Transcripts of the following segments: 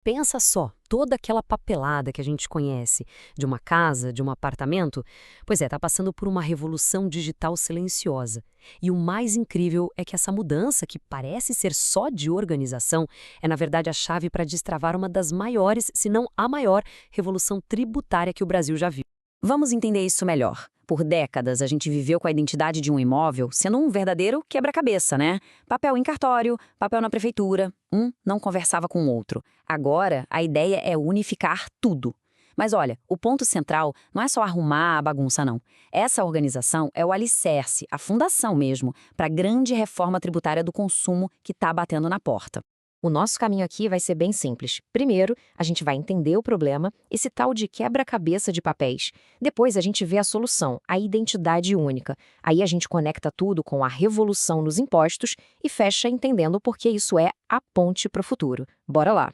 Pensa só, toda aquela papelada que a gente conhece de uma casa, de um apartamento, pois é, está passando por uma revolução digital silenciosa. E o mais incrível é que essa mudança, que parece ser só de organização, é na verdade a chave para destravar uma das maiores, se não a maior, revolução tributária que o Brasil já viu. Vamos entender isso melhor. Por décadas, a gente viveu com a identidade de um imóvel sendo um verdadeiro quebra-cabeça, né? Papel em cartório, papel na prefeitura. Um não conversava com o outro. Agora, a ideia é unificar tudo. Mas olha, o ponto central não é só arrumar a bagunça, não. Essa organização é o alicerce, a fundação mesmo, para a grande reforma tributária do consumo que está batendo na porta. O nosso caminho aqui vai ser bem simples. Primeiro, a gente vai entender o problema, esse tal de quebra-cabeça de papéis. Depois, a gente vê a solução, a identidade única. Aí a gente conecta tudo com a revolução nos impostos e fecha entendendo por que isso é a ponte para o futuro. Bora lá!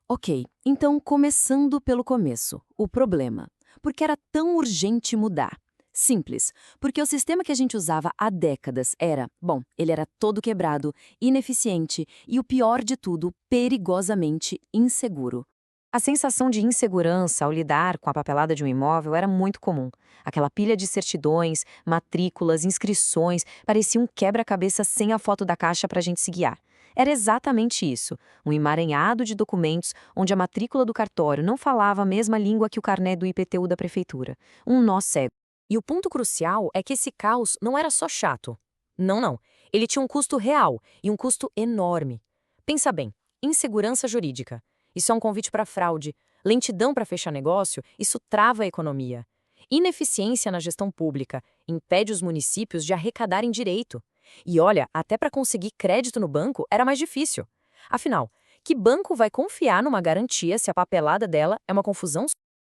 Ok, então começando pelo começo, o problema. Por que era tão urgente mudar? Simples, porque o sistema que a gente usava há décadas era, bom, ele era todo quebrado, ineficiente e, o pior de tudo, perigosamente inseguro. A sensação de insegurança ao lidar com a papelada de um imóvel era muito comum. Aquela pilha de certidões, matrículas, inscrições, parecia um quebra-cabeça sem a foto da caixa para a gente se guiar. Era exatamente isso, um emaranhado de documentos onde a matrícula do cartório não falava a mesma língua que o carnê do IPTU da prefeitura. Um nó cego. E o ponto crucial é que esse caos não era só chato. Não, não. Ele tinha um custo real e um custo enorme. Pensa bem, insegurança jurídica. Isso é um convite para fraude. Lentidão para fechar negócio, isso trava a economia. Ineficiência na gestão pública impede os municípios de arrecadarem direito. E olha, até para conseguir crédito no banco era mais difícil. Afinal, que banco vai confiar numa garantia se a papelada dela é uma confusão?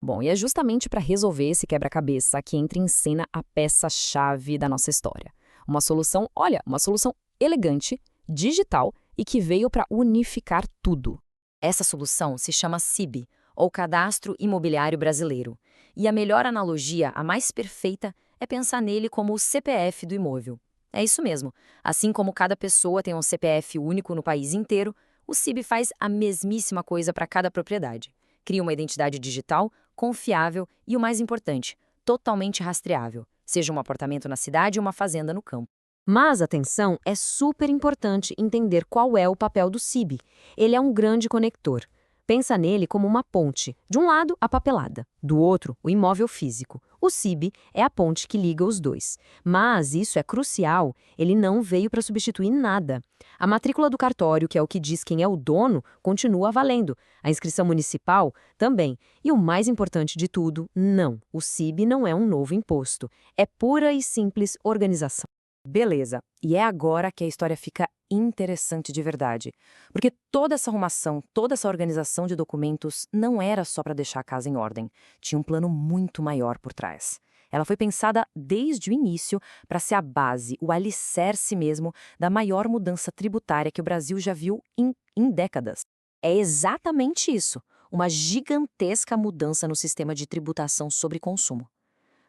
Bom, e é justamente para resolver esse quebra-cabeça que entra em cena a peça-chave da nossa história. Uma solução, olha, uma solução elegante, digital e que veio para unificar tudo. Essa solução se chama CIB, ou Cadastro Imobiliário Brasileiro. E a melhor analogia, a mais perfeita, é pensar nele como o CPF do imóvel. É isso mesmo. Assim como cada pessoa tem um CPF único no país inteiro, o CIB faz a mesmíssima coisa para cada propriedade. Cria uma identidade digital, confiável e, o mais importante, totalmente rastreável, seja um apartamento na cidade ou uma fazenda no campo. Mas, atenção, é super importante entender qual é o papel do CIB. Ele é um grande conector. Pensa nele como uma ponte. De um lado, a papelada. Do outro, o imóvel físico. O CIB é a ponte que liga os dois. Mas isso é crucial, ele não veio para substituir nada. A matrícula do cartório, que é o que diz quem é o dono, continua valendo. A inscrição municipal também. E o mais importante de tudo, não. O CIB não é um novo imposto. É pura e simples organização. Beleza, e é agora que a história fica interessante de verdade. Porque toda essa arrumação, toda essa organização de documentos não era só para deixar a casa em ordem. Tinha um plano muito maior por trás. Ela foi pensada desde o início para ser a base, o alicerce mesmo, da maior mudança tributária que o Brasil já viu em décadas. É exatamente isso, uma gigantesca mudança no sistema de tributação sobre consumo.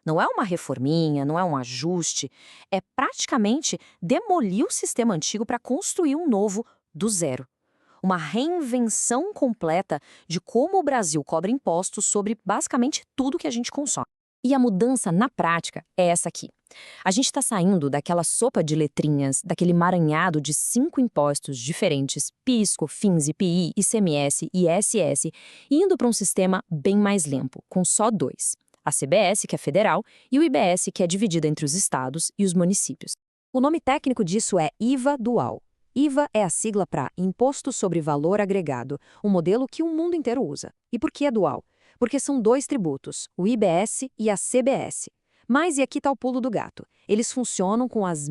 Não é uma reforminha, não é um ajuste, é praticamente demolir o sistema antigo para construir um novo do zero. Uma reinvenção completa de como o Brasil cobra impostos sobre basicamente tudo que a gente consome. E a mudança na prática é essa aqui. A gente está saindo daquela sopa de letrinhas, daquele emaranhado de 5 impostos diferentes, PIS, COFINS, IPI, ICMS e ISS, e indo para um sistema bem mais limpo, com só 2. A CBS, que é federal, e o IBS, que é dividido entre os estados e os municípios. O nome técnico disso é IVA dual. IVA é a sigla para Imposto sobre Valor Agregado, um modelo que o mundo inteiro usa. E por que é dual? Porque são 2 tributos, o IBS e a CBS. Mas e aqui está o pulo do gato. Eles funcionam com as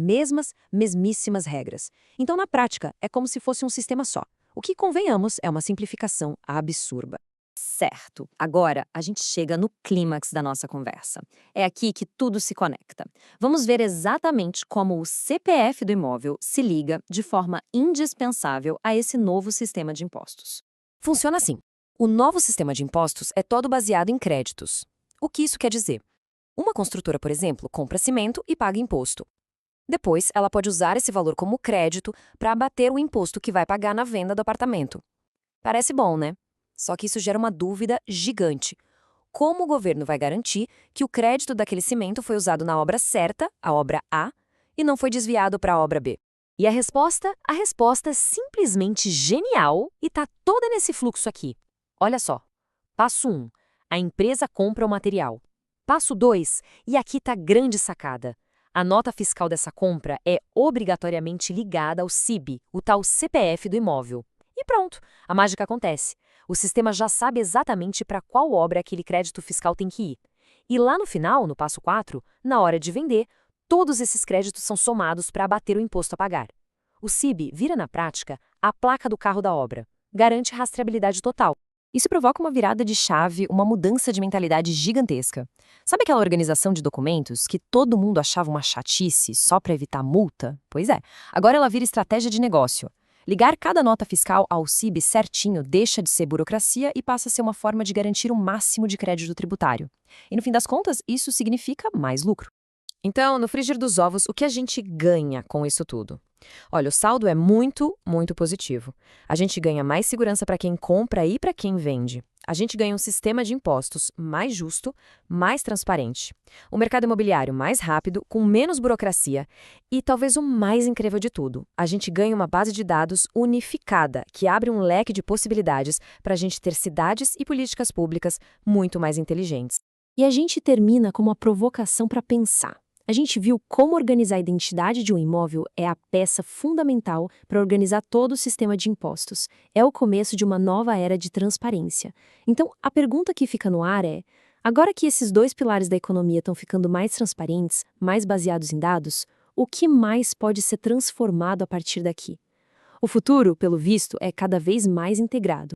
mesmíssimas regras. Então, na prática, é como se fosse um sistema só. O que, convenhamos, é uma simplificação absurda. Certo. Agora, a gente chega no clímax da nossa conversa. É aqui que tudo se conecta. Vamos ver exatamente como o CPF do imóvel se liga de forma indispensável a esse novo sistema de impostos. Funciona assim. O novo sistema de impostos é todo baseado em créditos. O que isso quer dizer? Uma construtora, por exemplo, compra cimento e paga imposto. Depois, ela pode usar esse valor como crédito para abater o imposto que vai pagar na venda do apartamento. Parece bom, né? Só que isso gera uma dúvida gigante. Como o governo vai garantir que o crédito daquele cimento foi usado na obra certa, a obra A, e não foi desviado para a obra B? E a resposta? A resposta é simplesmente genial e tá toda nesse fluxo aqui. Olha só. Passo 1. A empresa compra o material. Passo 2. E aqui tá grande sacada. A nota fiscal dessa compra é obrigatoriamente ligada ao CIB, o tal CPF do imóvel. E pronto, a mágica acontece. O sistema já sabe exatamente para qual obra aquele crédito fiscal tem que ir. E lá no final, no passo 4, na hora de vender, todos esses créditos são somados para abater o imposto a pagar. O CIB vira, na prática, a placa do carro da obra. Garante rastreabilidade total. Isso provoca uma virada de chave, uma mudança de mentalidade gigantesca. Sabe aquela organização de documentos que todo mundo achava uma chatice só para evitar multa? Pois é, agora ela vira estratégia de negócio. Ligar cada nota fiscal ao CIB certinho deixa de ser burocracia e passa a ser uma forma de garantir o máximo de crédito tributário. E no fim das contas, isso significa mais lucro. Então, no frigir dos ovos, o que a gente ganha com isso tudo? Olha, o saldo é muito, muito positivo. A gente ganha mais segurança para quem compra e para quem vende. A gente ganha um sistema de impostos mais justo, mais transparente. Um mercado imobiliário mais rápido, com menos burocracia. E talvez o mais incrível de tudo, a gente ganha uma base de dados unificada, que abre um leque de possibilidades para a gente ter cidades e políticas públicas muito mais inteligentes. E a gente termina com uma provocação para pensar. A gente viu como organizar a identidade de um imóvel é a peça fundamental para organizar todo o sistema de impostos. É o começo de uma nova era de transparência. Então, a pergunta que fica no ar é: agora que esses dois pilares da economia estão ficando mais transparentes, mais baseados em dados, o que mais pode ser transformado a partir daqui? O futuro, pelo visto, é cada vez mais integrado.